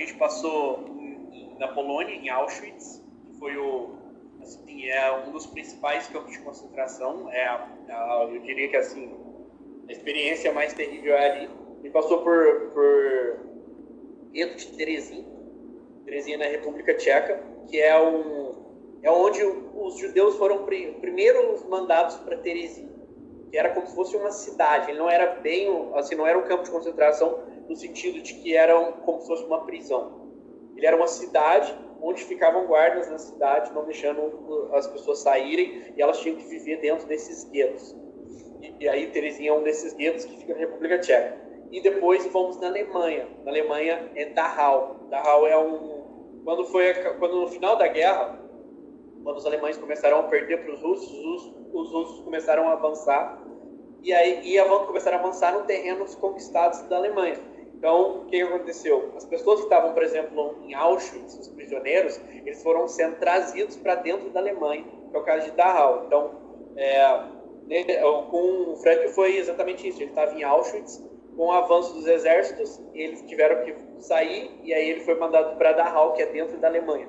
gente passou na Polônia, em Auschwitz, que foi um dos principais campos de concentração. Eu diria que assim, a experiência mais terrível é ali. A gente passou por Gueto de Terezinha na República Tcheca, que é onde os judeus foram primeiros mandados para Terezinha, que era como se fosse uma cidade. Ele não era bem, assim, não era um campo de concentração no sentido de que era como se fosse uma prisão. Ele era uma cidade onde ficavam guardas na cidade, não deixando as pessoas saírem, e elas tinham que viver dentro desses guetos. E aí Terezinha é um desses guetos que fica na República Tcheca. E depois fomos na Alemanha. Na Alemanha é Dachau. Dachau é quando no final da guerra, quando os alemães começaram a perder para os russos começaram a avançar, e aí começaram a avançar no terrenos conquistados da Alemanha. Então, o que aconteceu? As pessoas que estavam, por exemplo, em Auschwitz, os prisioneiros, eles foram sendo trazidos para dentro da Alemanha, que é o caso de Dachau. Então, com o Frank foi exatamente isso. Ele estava em Auschwitz, com o avanço dos exércitos, eles tiveram que sair, e aí ele foi mandado para Dachau, que é dentro da Alemanha.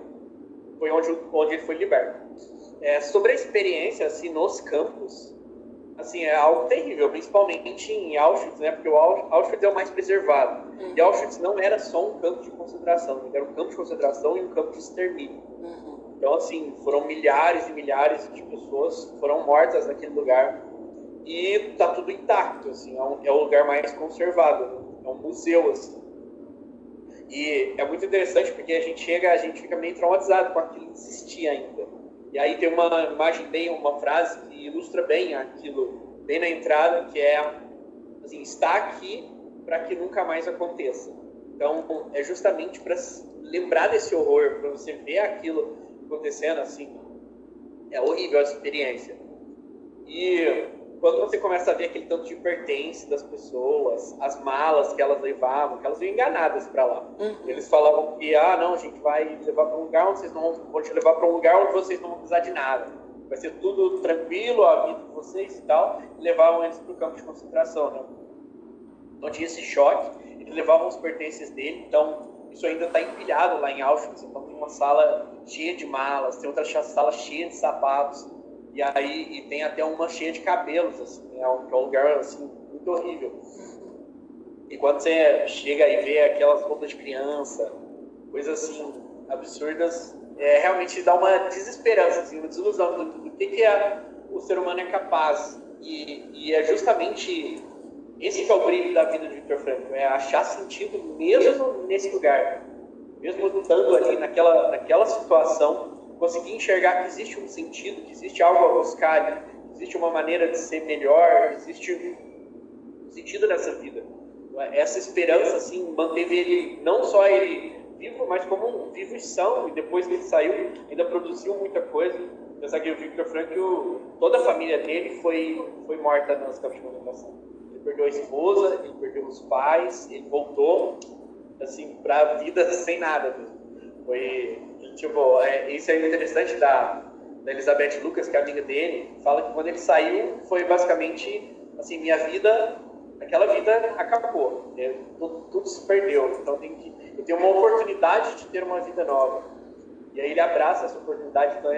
Foi onde ele foi liberto. Sobre a experiência assim, nos campos, assim, é algo terrível, principalmente em Auschwitz, né? Porque o Auschwitz é o mais preservado. E Auschwitz não era só um campo de concentração, ele era um campo de concentração e um campo de extermínio. Então, assim, foram milhares e milhares de pessoas foram mortas naquele lugar. E tá tudo intacto, assim, é o lugar mais conservado, é um museu, assim. E é muito interessante porque a gente fica meio traumatizado com aquilo que existia ainda. E aí tem uma imagem uma frase que ilustra bem aquilo, bem na entrada, que é assim, está aqui para que nunca mais aconteça. Então, é justamente para lembrar desse horror, para você ver aquilo acontecendo, assim, é horrível a experiência. E quando você começa a ver aquele tanto de pertence das pessoas, as malas que elas levavam, que elas iam enganadas para lá. Eles falavam que, não, a gente vai levar para um lugar onde vocês não vão te levar para um lugar onde vocês não vão precisar de nada. Vai ser tudo tranquilo, a vida de vocês e tal. E levavam eles para o campo de concentração, né? Então tinha esse choque, eles levavam os pertences dele, então isso ainda está empilhado lá em Auschwitz. Então tem uma sala cheia de malas, tem outra sala cheia de sapatos. E tem até uma cheia de cabelos, assim, que é um lugar assim, muito horrível. E quando você chega e vê aquelas roupas de criança, coisas assim, absurdas, realmente dá uma desesperança, assim, uma desilusão do que o ser humano é capaz. E é justamente esse que é o brilho da vida de Viktor Frankl, é achar sentido mesmo nesse lugar, mesmo estando ali naquela situação, conseguir enxergar que existe um sentido, que existe algo a buscar, que existe uma maneira de ser melhor, existe um sentido nessa vida. Essa esperança, assim, manteve ele, não só ele vivo, mas como um vivo e são, e depois que ele saiu, ainda produziu muita coisa. Pensar que o Viktor Frankl, toda a família dele foi morta nos campos de concentração. Ele perdeu a esposa, ele perdeu os pais, ele voltou, assim, para a vida sem nada mesmo. Isso é interessante da Elizabeth Lucas, que é amiga dele, fala que quando ele saiu foi basicamente assim, aquela vida acabou, tudo se perdeu, então eu tenho uma oportunidade de ter uma vida nova, e aí ele abraça essa oportunidade, então